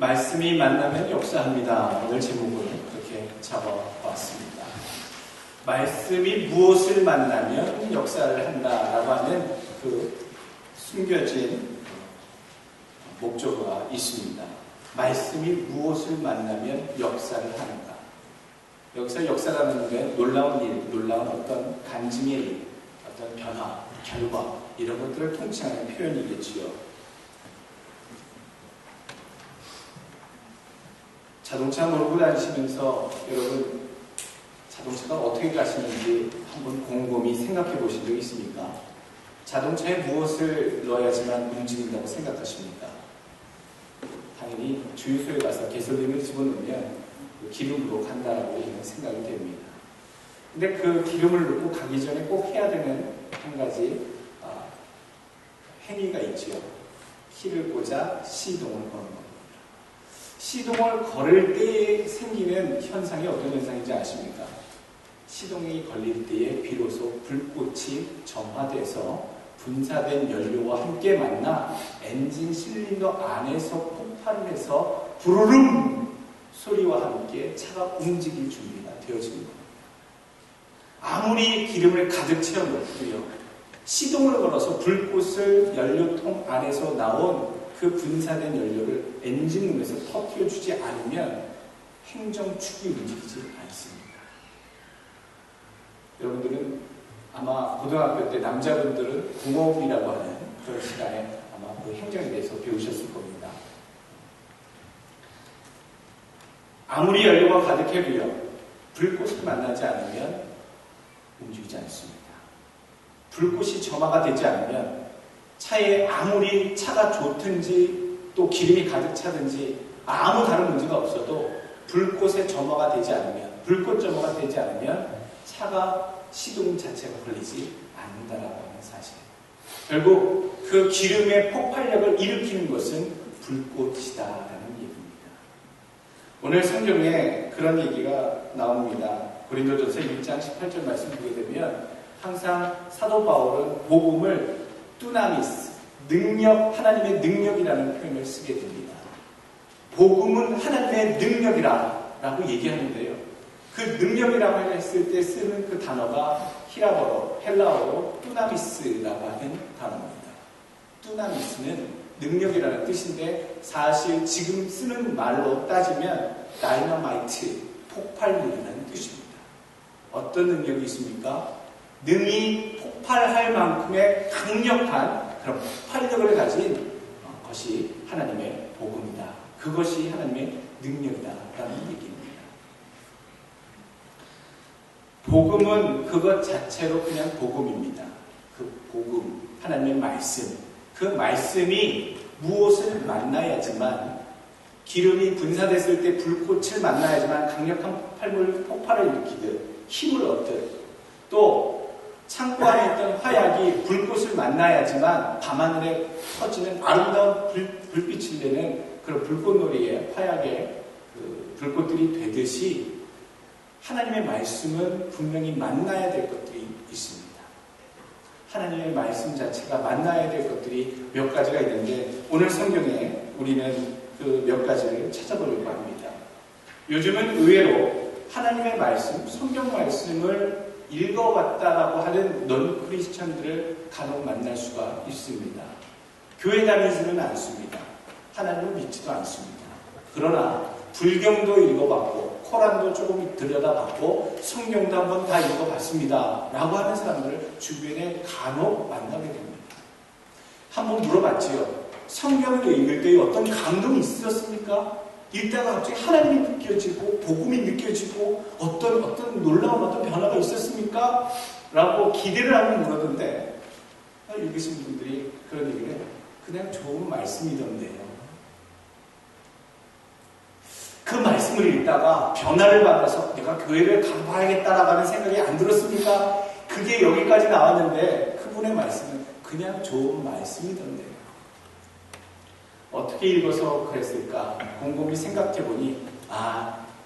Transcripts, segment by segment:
말씀이 만나면 역사합니다. 오늘 제목을 그렇게 잡아봤습니다. 말씀이 무엇을 만나면 역사를 한다라고 하는 그 숨겨진 목적어가 있습니다. 말씀이 무엇을 만나면 역사를 하는가. 여기서 역사라는 게 놀라운 일, 놀라운 어떤 간증의 일, 어떤 변화, 결과 이런 것들을 통칭하는 표현이겠지요. 자동차 몰고 다니시면서 여러분 자동차가 어떻게 가시는지 한번 곰곰이 생각해 보신 적 있습니까? 자동차에 무엇을 넣어야지만 움직인다고 생각하십니까? 당연히 주유소에 가서 가솔린을 집어넣으면 기름으로 간다라고 생각이 됩니다. 근데 그 기름을 넣고 가기 전에 꼭 해야 되는 한 가지 행위가 있지요. 키를 꽂아 시동을 거는 겁니다. 시동을 걸을 때에 생기는 현상이 어떤 현상인지 아십니까? 시동이 걸릴 때에 비로소 불꽃이 점화돼서 분사된 연료와 함께 만나 엔진 실린더 안에서 폭발을 해서 부르릉 소리와 함께 차가 움직일 준비가 되어지는 겁니다. 아무리 기름을 가득 채워놓고요, 시동을 걸어서 불꽃을 연료통 안에서 나온 그 분사된 연료를 엔진룸에서 터뜨려주지 않으면 행정축이 움직이지 않습니다. 여러분들은 아마 고등학교 때 남자분들은 공업이라고 하는 그런 시간에 아마 그 행정에 대해서 배우셨을 겁니다. 아무리 연료가 가득해도요, 불꽃을 만나지 않으면 움직이지 않습니다. 불꽃이 점화가 되지 않으면 차에 아무리 차가 좋든지 또 기름이 가득 차든지 아무 다른 문제가 없어도 불꽃에 점화가 되지 않으면, 불꽃 점화가 되지 않으면 차가 시동 자체가 걸리지 않는다라고 하는 사실. 결국 그 기름의 폭발력을 일으키는 것은 불꽃이다라는 얘기입니다. 오늘 성경에 그런 얘기가 나옵니다. 고린도전서 1장 18절 말씀 보게 되면 항상 사도 바울은 복음을 뚜나미스, 능력, 하나님의 능력이라는 표현을 쓰게 됩니다. 복음은 하나님의 능력이라 라고 얘기하는데요. 그 능력이라고 했을 때 쓰는 그 단어가 히라버로, 헬라어로 뚜나미스라고 하는 단어입니다. 뚜나미스는 능력이라는 뜻인데 사실 지금 쓰는 말로 따지면 다이너마이트, 폭발물이라는 뜻입니다. 어떤 능력이 있습니까? 능히 폭발할 만큼의 강력한 그런 폭발력을 가진 것이 하나님의 복음이다. 그것이 하나님의 능력이다라는 얘기입니다. 복음은 그것 자체로 그냥 복음입니다. 그 복음, 하나님의 말씀, 그 말씀이 무엇을 만나야지만 기름이 분사됐을 때 불꽃을 만나야지만 강력한 폭발을 일으키듯 힘을 얻듯 또 창고 안에 있던 화약이 불꽃을 만나야지만 밤하늘에 터지는 아름다운 불빛을 내는 그런 불꽃놀이의 화약의 그 불꽃들이 되듯이 하나님의 말씀은 분명히 만나야 될 것들이 있습니다. 하나님의 말씀 자체가 만나야 될 것들이 몇 가지가 있는데 오늘 성경에 우리는 그 몇 가지를 찾아보려고 합니다. 요즘은 의외로 하나님의 말씀, 성경 말씀을 읽어왔다라고 하는 넌 크리스천들을 간혹 만날 수가 있습니다. 교회 다니지는 않습니다. 주님을 믿지도 않습니다. 그러나 불경도 읽어봤고 코란도 조금 들여다봤고 성경도 한번 다 읽어봤습니다 라고 하는 사람들을 주변에 간혹 만나게 됩니다. 한번 물어봤지요. 성경을 읽을 때 어떤 감동이 있었습니까? 읽다가 갑자기 하나님이 느껴지고 복음이 느껴지고 어떤 놀라운 어떤 변화가 있었습니까? 라고 기대를 하고 물었는데 읽으신 분들이 그런 얘기를 해요. 그냥 좋은 말씀이던데요. 그 말씀을 읽다가 변화를 받아서 내가 교회를 가봐야겠다라고 하는 생각이 안 들었습니까? 그게 여기까지 나왔는데 그분의 말씀은 그냥 좋은 말씀이던데요. 어떻게 읽어서 그랬을까? 곰곰이 생각해보니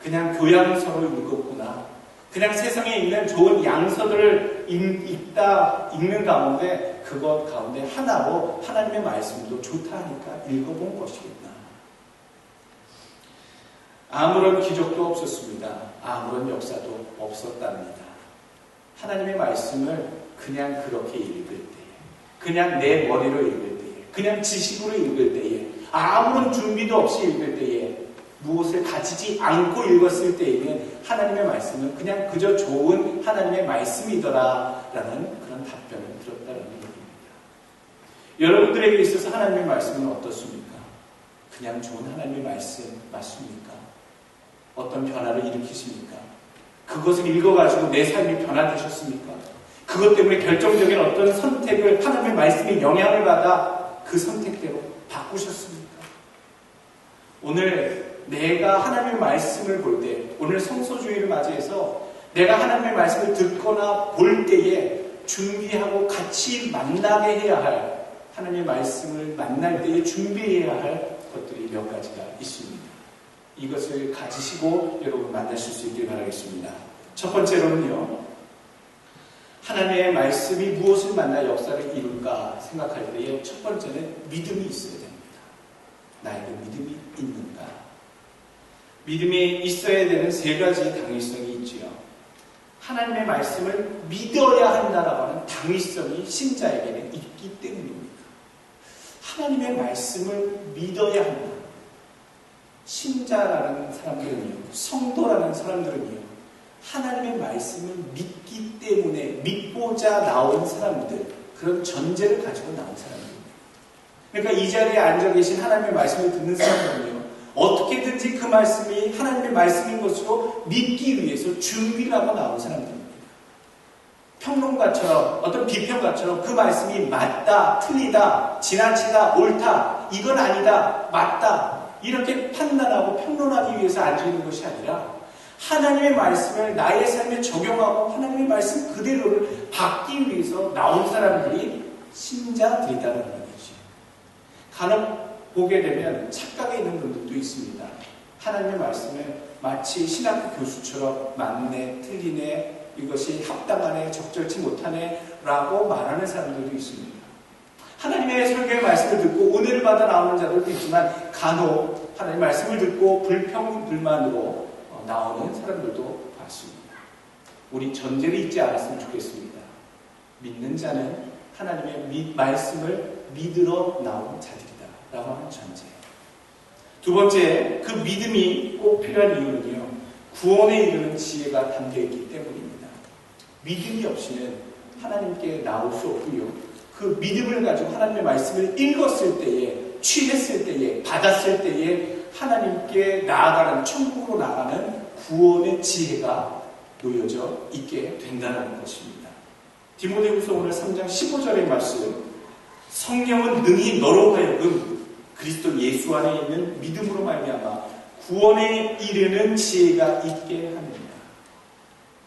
그냥 교양서로 읽었구나. 그냥 세상에 있는 좋은 양서들을 읽는 가운데 그것 가운데 하나로 하나님의 말씀도 좋다 하니까 읽어본 것이겠다. 아무런 기적도 없었습니다. 아무런 역사도 없었답니다. 하나님의 말씀을 그냥 그렇게 읽을 때에, 그냥 내 머리로 읽을 때에, 그냥 지식으로 읽을 때에, 아무런 준비도 없이 읽을 때에, 무엇을 가지지 않고 읽었을 때에는 하나님의 말씀은 그냥 그저 좋은 하나님의 말씀이더라라는 그런 답변을 들었다는 얘기입니다. 여러분들에게 있어서 하나님의 말씀은 어떻습니까? 그냥 좋은 하나님의 말씀 맞습니까? 어떤 변화를 일으키십니까? 그것을 읽어가지고 내 삶이 변화되셨습니까? 그것 때문에 결정적인 어떤 선택을 하나님의 말씀에 영향을 받아 그 선택대로 바꾸셨습니까? 오늘 내가 하나님의 말씀을 볼 때, 오늘 성소주의를 맞이해서 내가 하나님의 말씀을 듣거나 볼 때에 준비하고 같이 만나게 해야 할, 하나님의 말씀을 만날 때에 준비해야 할 것들이 몇 가지가 있습니다. 이것을 가지시고 여러분 만나실 수 있길 바라겠습니다. 첫 번째로는요, 하나님의 말씀이 무엇을 만나 역사를 이룰까 생각할 때에 첫 번째는 믿음이 있어야 됩니다. 나에게 믿음이 있는가? 믿음이 있어야 되는 세 가지 당위성이 있지요. 하나님의 말씀을 믿어야 한다라고 하는 당위성이 신자에게는 있기 때문입니다. 하나님의 말씀을 믿어야 한다. 신자라는 사람들은요, 성도라는 사람들은요, 하나님의 말씀을 믿기 때문에 믿고자 나온 사람들, 그런 전제를 가지고 나온 사람들입니다. 그러니까 이 자리에 앉아 계신 하나님의 말씀을 듣는 사람들은요, 어떻게든지 그 말씀이 하나님의 말씀인 것으로 믿기 위해서 준비를 하고 나온 사람들입니다. 평론가처럼, 어떤 비평가처럼 그 말씀이 맞다, 틀리다, 지나치다, 옳다, 이건 아니다, 맞다, 이렇게 판단하고 평론하기 위해서 앉아있는 것이 아니라 하나님의 말씀을 나의 삶에 적용하고 하나님의 말씀 그대로를 받기 위해서 나온 사람들이 신자들이다라는 거죠. 간혹 보게 되면 착각에 있는 분들도 있습니다. 하나님의 말씀을 마치 신학교 교수처럼 맞네, 틀리네, 이것이 합당하네, 적절치 못하네 라고 말하는 사람들도 있습니다. 하나님의 설교의 말씀을 듣고 은혜를 받아 나오는 자들도 있지만 간혹 하나님의 말씀을 듣고 불평불만으로 나오는 사람들도 봤습니다. 우리 전제를 잊지 않았으면 좋겠습니다. 믿는 자는 하나님의 말씀을 믿으러 나온 자들이다 라고 하는 전제. 두 번째, 그 믿음이 꼭 필요한 이유는요, 구원에 이르는 지혜가 담겨있기 때문입니다. 믿음이 없이는 하나님께 나올 수 없고요, 그 믿음을 가지고 하나님의 말씀을 읽었을 때에, 취했을 때에, 받았을 때에 하나님께 나아가는, 천국으로 나아가는 구원의 지혜가 놓여져 있게 된다는 것입니다. 디모데후서 오늘 3장 15절의 말씀, 성령은 능히 너로 하여금 그리스도 예수 안에 있는 믿음으로 말미암아 구원에 이르는 지혜가 있게 합니다.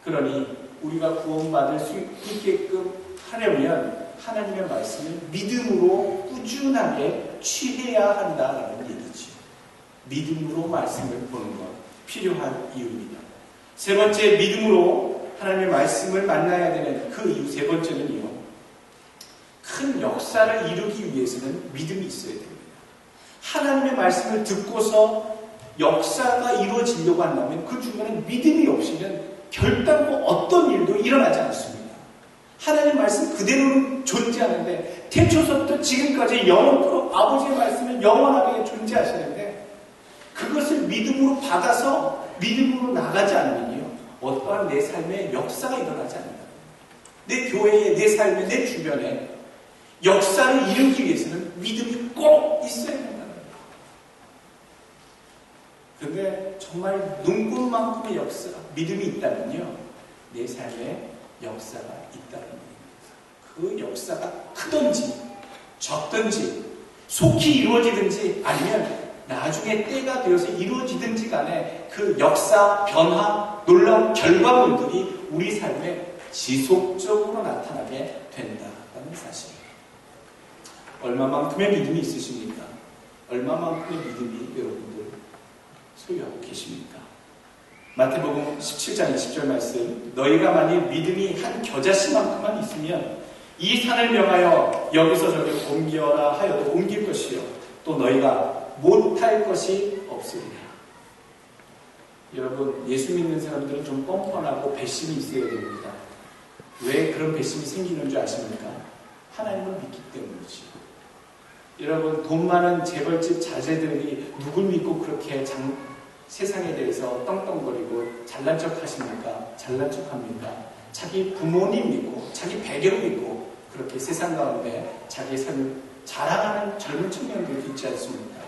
그러니 우리가 구원받을 수 있게끔 하려면 하나님의 말씀을 믿음으로 꾸준하게 취해야 한다는 얘기죠. 믿음으로 말씀을 보는 것 필요한 이유입니다. 세 번째, 믿음으로 하나님의 말씀을 만나야 되는 그 이유 세 번째는요, 큰 역사를 이루기 위해서는 믿음이 있어야 됩니다. 하나님의 말씀을 듣고서 역사가 이루어지려고 한다면 그 중간에 믿음이 없이는 결단코 어떤 일도 일어나지 않습니다. 하나님의 말씀 그대로는 존재하는데, 태초서부터 지금까지 영원토록 아버지의 말씀을 영원하게 존재하시는데, 그것을 믿음으로 받아서 믿음으로 나가지 않으면요, 어떠한 내 삶에 역사가 일어나지 않는다. 내 교회에, 내 삶에, 내 주변에 역사를 이루기 위해서는 믿음이 꼭 있어야 된다는 거예요. 그런데 정말 눈꽃만큼의 역사, 믿음이 있다면요, 내 삶에 역사가 있다는 겁니다. 그 역사가 크든지 적든지 속히 이루어지든지 아니면 나중에 때가 되어서 이루어지든지 간에 그 역사, 변화, 놀라운 결과물들이 우리 삶에 지속적으로 나타나게 된다는 사실입니다. 얼마만큼의 믿음이 있으십니까? 얼마만큼의 믿음이 여러분들 소유하고 계십니까? 마태복음 17장 20절 말씀, 너희가 만일 믿음이 한 겨자씨만큼만 있으면 이 산을 명하여 여기서 저기 옮겨라 하여도 옮길 것이요 또 너희가 못할 것이 없으리라. 여러분, 예수 믿는 사람들은 좀 뻔뻔하고 배심이 있어야 됩니다. 왜 그런 배심이 생기는 줄 아십니까? 하나님을 믿기 때문이지. 여러분, 돈 많은 재벌집 자제들이 누굴 믿고 그렇게 세상에 대해서 떵떵거리고 잘난 척 하십니까? 잘난 척 합니까? 자기 부모님 믿고 자기 배경 믿고 그렇게 세상 가운데 자기의 삶을 자랑하는 젊은 청년들이 있지 않습니까?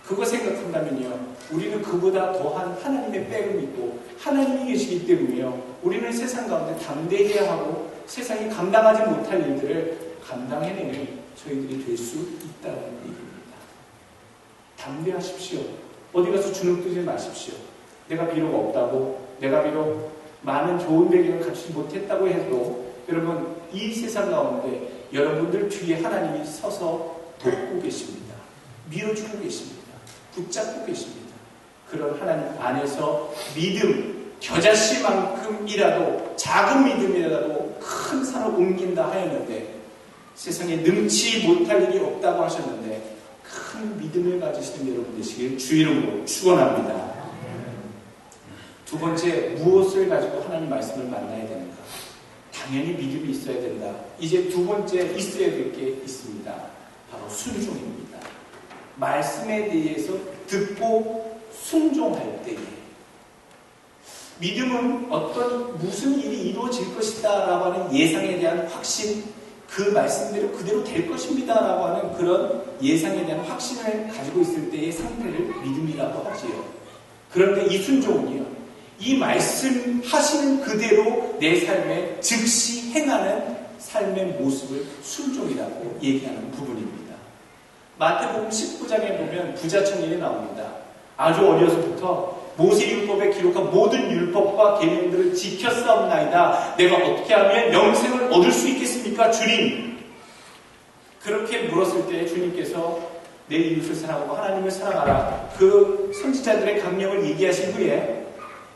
그거 생각한다면요, 우리는 그보다 더한 하나님의 백을 믿고 하나님이 계시기 때문에요, 우리는 세상 가운데 담대해야 하고 세상이 감당하지 못할 일들을 감당해내는 저희들이 될 수 있다는 얘기입니다. 담대하십시오. 어디 가서 주눅들지 마십시오. 내가 비록 없다고, 내가 비록 많은 좋은 배경을 갖추지 못했다고 해도 여러분, 이 세상 가운데 여러분들 뒤에 하나님이 서서 돕고 계십니다. 밀어주고 계십니다. 붙잡고 계십니다. 그런 하나님 안에서 믿음, 겨자씨만큼이라도 작은 믿음이라도 큰 산을 옮긴다 하였는데, 세상에 능치 못할 일이 없다고 하셨는데 큰 믿음을 가지시는 여러분 되시길 주 이름으로 축원합니다. 두 번째, 무엇을 가지고 하나님 말씀을 만나야 되는가? 당연히 믿음이 있어야 된다. 이제 두 번째 있어야 될 게 있습니다. 바로 순종입니다. 말씀에 대해서 듣고 순종할 때에, 믿음은 무슨 일이 이루어질 것이다 라고 하는 예상에 대한 확신, 그 말씀대로 그대로 될 것입니다 라고 하는 그런 예상에 대한 확신을 가지고 있을 때의 상태를 믿음이라고 하지요. 그런데 이 순종은요, 이 말씀하시는 그대로 내 삶에 즉시 행하는 삶의 모습을 순종이라고 얘기하는 부분입니다. 마태복음 19장에 보면 부자 청년이 나옵니다. 아주 어려서부터 모세율법에 기록한 모든 율법과 계명들을 지켰사옵나이다. 내가 어떻게 하면 영생을 얻을 수 있겠습니까, 주님? 그렇게 물었을 때 주님께서 내 이웃을 사랑하고 하나님을 사랑하라, 그 선지자들의 강령을 얘기하신 후에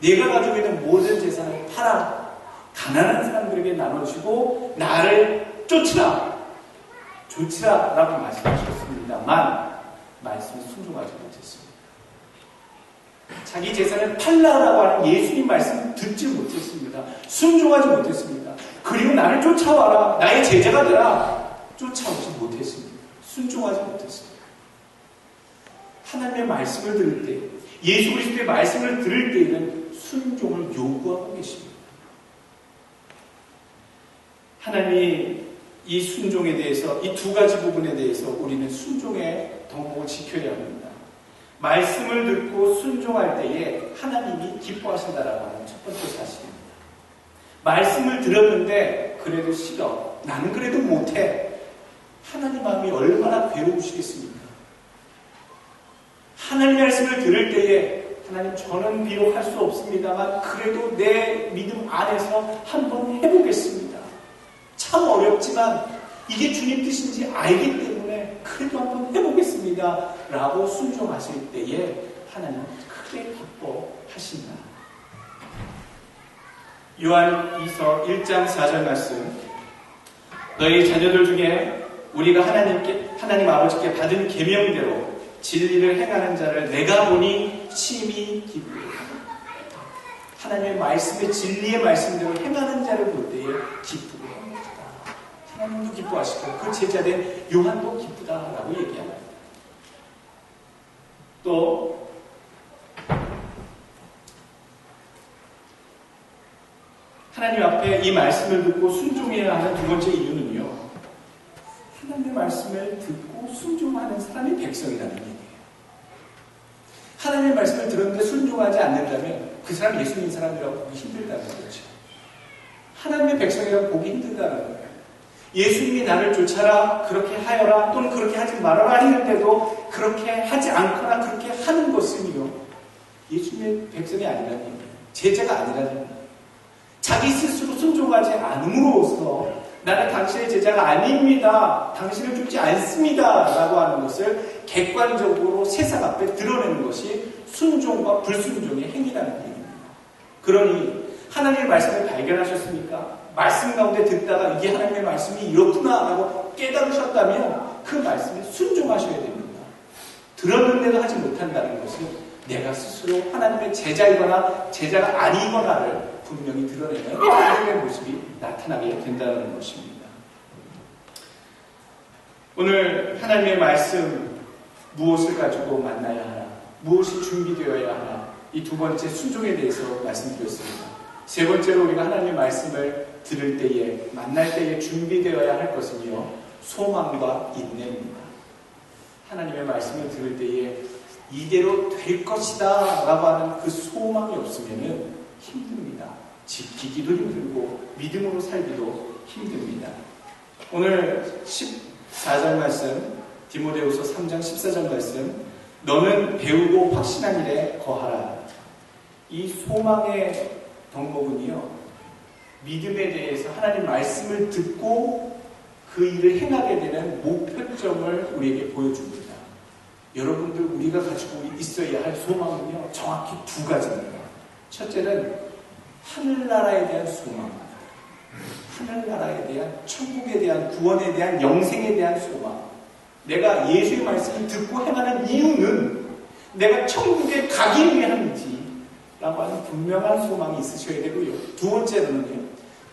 내가 가지고 있는 모든 재산을 팔아 가난한 사람들에게 나눠주고 나를 쫓으라, 조치라 라고 말씀하셨습니다만 말씀에 순종하지 못했습니다. 자기 재산을 팔라라고 하는 예수님 말씀 듣지 못했습니다. 순종하지 못했습니다. 그리고 나를 쫓아와라, 나의 제자가 되라, 쫓아오지 못했습니다. 순종하지 못했습니다. 하나님의 말씀을 들을 때, 예수 그리스도의 말씀을 들을 때에는 순종을 요구하고 계십니다. 하나님이 이 순종에 대해서, 이 두 가지 부분에 대해서 우리는 순종의 덕목을 지켜야 합니다. 말씀을 듣고 순종할 때에 하나님이 기뻐하신다라고 하는 첫 번째 사실입니다. 말씀을 들었는데 그래도 싫어, 나는 그래도 못해. 하나님 마음이 얼마나 괴로우시겠습니까? 하나님 말씀을 들을 때에 하나님, 저는 비록 할 수 없습니다만 그래도 내 믿음 안에서 한번 해보겠습니다. 참 어렵지만 이게 주님 뜻인지 알기 때문에 그래도 한번 해보겠습니다 라고 순종하실 때에 하나님은 크게 기뻐하신다. 요한이서 1장 4절 말씀, 너희 자녀들 중에 우리가 하나님 아버지께 받은 계명대로 진리를 행하는 자를 내가 보니 심히 기쁘다. 하나님의 말씀의 진리의 말씀대로 행하는 자를 볼 때에 기쁘고 행복하다. 하나님도 기뻐하시고 그 제자된 요한도 기쁘다라고 얘기합니다. 또 하나님 앞에 이 말씀을 듣고 순종해야 하는 두 번째 이유는요, 하나님의 말씀을 듣고 순종하는 사람이 백성이라는 얘기예요. 하나님의 말씀을 들었는데 순종하지 않는다면 그 사람 예수 믿는 사람이라고 보기 힘들다는 거죠. 하나님의 백성이라고 보기 힘들다는 거예요. 예수님이 나를 쫓아라, 그렇게 하여라, 또는 그렇게 하지 말아라 했는데도 그렇게 하지 않거나 그렇게 하는 것은요, 예수님의 백성이 아니라는 얘기예요. 제자가 아니라는 거예요. 자기 스스로 순종하지 않음으로써 나는 당신의 제자가 아닙니다, 당신을 쫓지 않습니다 라고 하는 것을 객관적으로 세상 앞에 드러내는 것이 순종과 불순종의 행위라는 얘기입니다. 그러니 하나님의 말씀을 발견하셨습니까? 말씀 가운데 듣다가 이게 하나님의 말씀이 이렇구나 라고 깨달으셨다면 그 말씀에 순종하셔야 됩니다. 들었는데도 하지 못한다는 것은 내가 스스로 하나님의 제자이거나 제자가 아니거나를 분명히 드러내는 하나님의 모습이 나타나게 된다는 것입니다. 오늘 하나님의 말씀, 무엇을 가지고 만나야 하나, 무엇이 준비되어야 하나, 이 두 번째 순종에 대해서 말씀드렸습니다. 세 번째로 우리가 하나님의 말씀을 들을 때에, 만날 때에 준비되어야 할 것은요, 소망과 인내입니다. 하나님의 말씀을 들을 때에 이대로 될 것이다 라고 하는 그 소망이 없으면 힘듭니다. 지키기도 힘들고 믿음으로 살기도 힘듭니다. 오늘 14절 말씀, 디모데후서 3장 14절 말씀, 너는 배우고 확신한 일에 거하라. 이 소망의 덕목은요, 믿음에 대해서 하나님 말씀을 듣고 그 일을 행하게 되는 목표점을 우리에게 보여줍니다. 여러분들, 우리가 가지고 있어야 할 소망은요, 정확히 두 가지입니다. 첫째는 하늘나라에 대한 소망입니다. 하늘나라에 대한, 천국에 대한, 구원에 대한, 영생에 대한 소망. 내가 예수의 말씀을 듣고 행하는 이유는 내가 천국에 가기 위함이지 라고 하는 분명한 소망이 있으셔야 되고요. 두 번째로는요,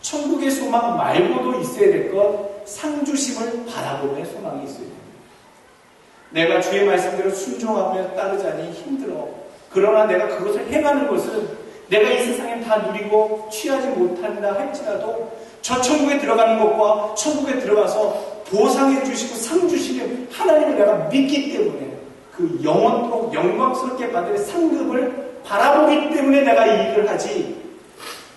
천국의 소망 말고도 있어야 될 것, 상주심을 바라보는 소망이 있어야 됩니다. 내가 주의 말씀대로 순종하며 따르자니 힘들어. 그러나 내가 그것을 행하는 것은 내가 이 세상에 다 누리고 취하지 못한다 할지라도 저 천국에 들어가는 것과 천국에 들어가서 보상해 주시고 상 주시는 하나님을 내가 믿기 때문에 그 영원토록 영광스럽게 받을 상급을 바라보기 때문에 내가 이 일을 하지,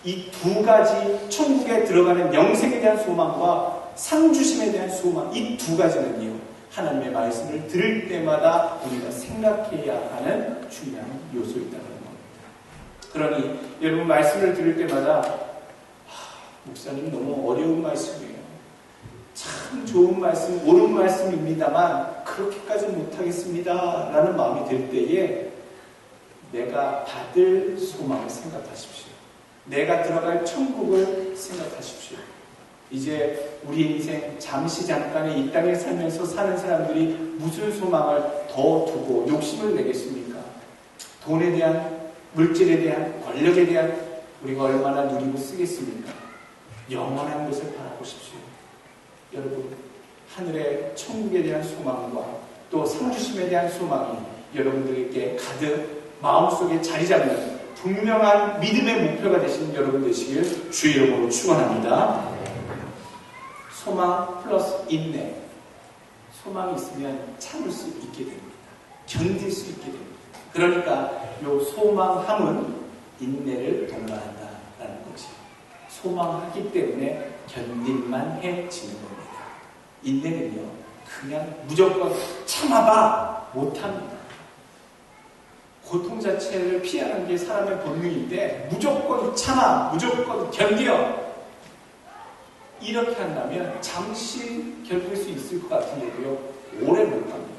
이 두 가지, 천국에 들어가는 영생에 대한 소망과 상주심에 대한 소망, 이 두 가지는요, 하나님의 말씀을 들을 때마다 우리가 생각해야 하는 중요한 요소이다는 겁니다. 그러니 여러분, 말씀을 들을 때마다 목사님 너무 어려운 말씀이에요. 참 좋은 말씀, 옳은 말씀입니다만 그렇게까지 못하겠습니다 라는 마음이 들 때에 내가 받을 소망을 생각하십시오. 내가 들어갈 천국을 생각하십시오. 이제 우리 인생 잠시 잠깐의 이 땅에 살면서 사는 사람들이 무슨 소망을 더 두고 욕심을 내겠습니까? 돈에 대한, 물질에 대한, 권력에 대한 우리가 얼마나 누리고 쓰겠습니까? 영원한 것을 바라보십시오. 여러분, 하늘의 천국에 대한 소망과 또 상주심에 대한 소망이 여러분들에게 가득 마음속에 자리 잡는 분명한 믿음의 목표가 되시는 여러분 되시길 주의 이름으로 축원합니다. 소망 플러스 인내. 소망이 있으면 참을 수 있게 됩니다. 견딜 수 있게 됩니다. 그러니까 이 소망함은 인내를 동반한다라는 거지. 소망하기 때문에 견딜만 해지는 겁니다. 인내는요, 그냥 무조건 참아봐 못합니다. 고통 자체를 피하는 게 사람의 본능인데 무조건 참아, 무조건 견뎌, 이렇게 한다면 잠시 견딜 수 있을 것 같은데도요, 오래 못 갑니다.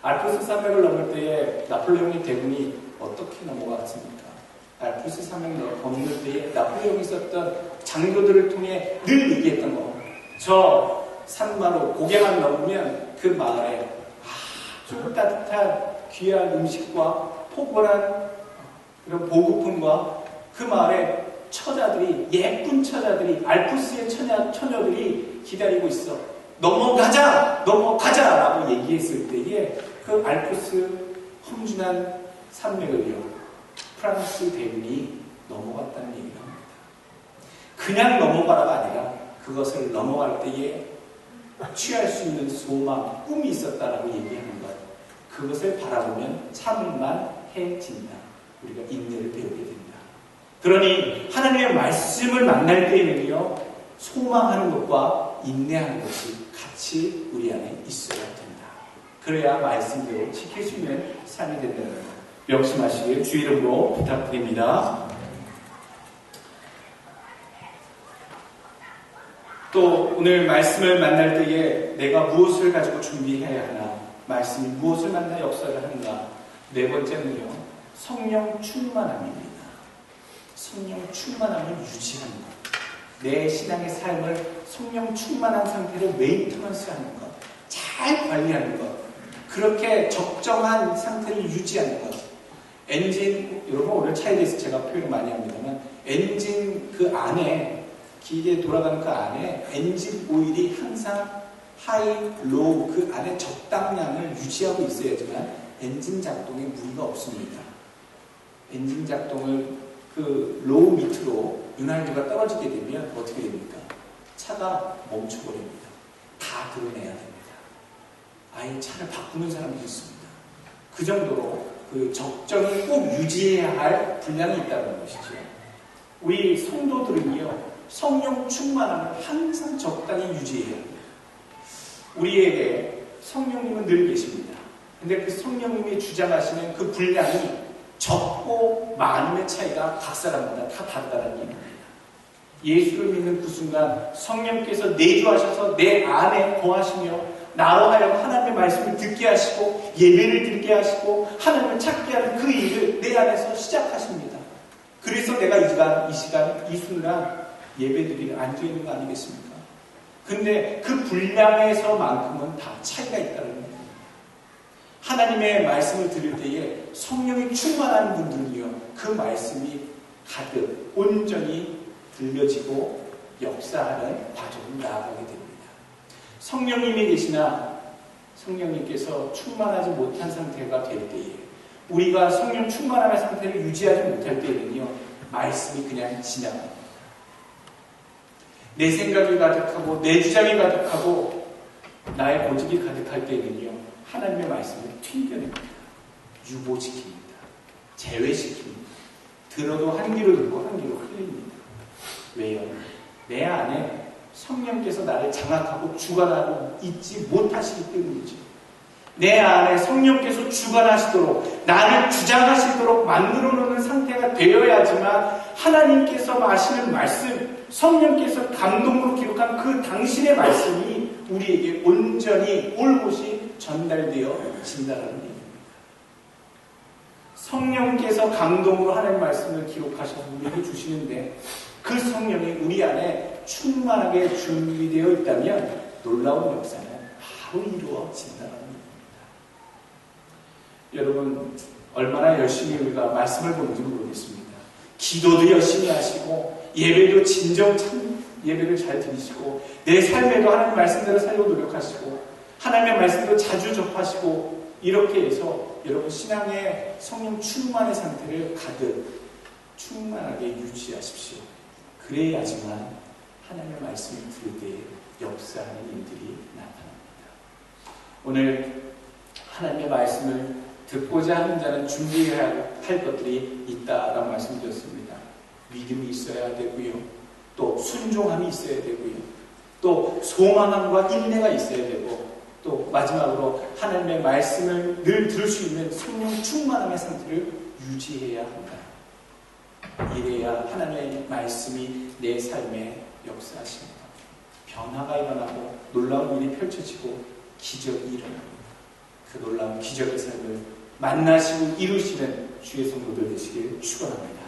알프스 산맥을 넘을 때에 나폴레옹의 대군이 어떻게 넘어갔습니까? 알프스 산맥을 넘을 때에 나폴레옹이 썼던 장교들을 통해 늘 얘기했던 거, 저 산마루 고개만 넘으면 그 마을에 아주 따뜻한 귀한 음식과 포근한 그런 보급품과 그 마을에 처자들이, 예쁜 처자들이, 알프스의 처녀들이 기다리고 있어. 넘어가자! 넘어가자! 라고 얘기했을 때에 그 알프스 험준한 산맥을요, 프랑스 대군이 넘어갔다는 얘기를 합니다. 그냥 넘어가라가 아니라 그것을 넘어갈 때에 취할 수 있는 소망, 꿈이 있었다라고 얘기하는 것. 그것을 바라보면 참을만 해진다. 우리가 인내를 배우게 됩니다. 그러니 하나님의 말씀을 만날 때에는요, 소망하는 것과 인내하는 것이 같이 우리 안에 있어야 된다. 그래야 말씀대로 지킬 수 있는 삶이 된다는 것. 명심하시길 주 이름으로 부탁드립니다. 또 오늘 말씀을 만날 때에 내가 무엇을 가지고 준비해야 하나, 말씀이 무엇을 만나 역사를 하는가. 네 번째는요, 성령 충만함입니다. 성령 충만함을 유지하는 것. 내 신앙의 삶을 성령 충만한 상태로 메인터넌스 하는 것. 잘 관리하는 것. 그렇게 적정한 상태를 유지하는 것. 엔진, 여러분 오늘 차에 대해서 제가 표현을 많이 합니다만, 엔진 그 안에, 기계 돌아가는 그 안에 엔진 오일이 항상 하이, 로우 그 안에 적당량을 유지하고 있어야지만 엔진 작동에 무리가 없습니다. 엔진 작동을 그 로우 밑으로 윤활유가 떨어지게 되면 어떻게 됩니까? 차가 멈춰버립니다. 다 드러내야 됩니다. 아예 차를 바꾸는 사람도 있습니다. 그 정도로 그 적정히 꼭 유지해야 할 분량이 있다는 것이죠. 우리 성도들은요, 성령 충만함을 항상 적당히 유지해야 합니다. 우리에게 성령님은 늘 계십니다. 근데 그 성령님이 주장하시는 그 분량이 적고 많음의 차이가 각 사람마다 다 다르다는 얘기입니다. 예수를 믿는 그 순간 성령께서 내주하셔서 내 안에 거하시며 나로 하여금 하나님의 말씀을 듣게 하시고 예배를 드리게 하시고 하나님을 찾게 하는 그 일을 내 안에서 시작하십니다. 그래서 내가 이 시간, 이 순간 예배드리러 앉아있는 거 아니겠습니까? 근데 그 분량에서만큼은 다 차이가 있다는 겁니다. 하나님의 말씀을 들을 때에 성령이 충만한 분들은요, 그 말씀이 가득 온전히 들려지고 역사하는 과정을 나아가게 됩니다. 성령님이 계시나 성령님께서 충만하지 못한 상태가 될 때에, 우리가 성령 충만함의 상태를 유지하지 못할 때에는요, 말씀이 그냥 지나갑니다. 내 생각이 가득하고 내 주장이 가득하고 나의 고집이 가득할 때에는요, 하나님의 말씀을 튕겨냅니다. 유보시킵니다. 제외시킵니다. 들어도 한 귀로 듣고 한 귀로 흘립니다. 왜요? 내 안에 성령께서 나를 장악하고 주관하고 있지 못하시기 때문이죠. 내 안에 성령께서 주관하시도록, 나를 주장하시도록 만들어 놓는 상태가 되어야지만 하나님께서 하시는 말씀, 성령께서 감동으로 기록한 그 당신의 말씀이 우리에게 온전히 올곧이 전달되어 진다는 얘기입니다. 성령께서 감동으로 하나님의 말씀을 기록하셔서 우리에게 주시는데, 그 성령이 우리 안에 충만하게 준비되어 있다면 놀라운 역사는 바로 이루어진다는 얘기입니다. 여러분, 얼마나 열심히 우리가 말씀을 보는지 모르겠습니다. 기도도 열심히 하시고 예배도 예배를 잘 드리시고 내 삶에도 하나님 말씀대로 살려고 노력하시고 하나님의 말씀도 자주 접하시고, 이렇게 해서 여러분 신앙의 성령 충만의 상태를 가득 충만하게 유지하십시오. 그래야지만 하나님의 말씀을 들을 때 역사하는 일들이 나타납니다. 오늘 하나님의 말씀을 듣고자 하는 자는 준비해야 할 것들이 있다라고 말씀드렸습니다. 믿음이 있어야 되고요. 또 순종함이 있어야 되고요. 또 소망함과 인내가 있어야 되고, 또 마지막으로 하나님의 말씀을 늘 들을 수 있는 성령 충만함의 상태를 유지해야 한다. 이래야 하나님의 말씀이 내 삶에 역사하십니다. 변화가 일어나고 놀라운 일이 펼쳐지고 기적이 일어납니다. 그 놀라운 기적의 삶을 만나시고 이루시는 주의 성도들 되시길 축원합니다.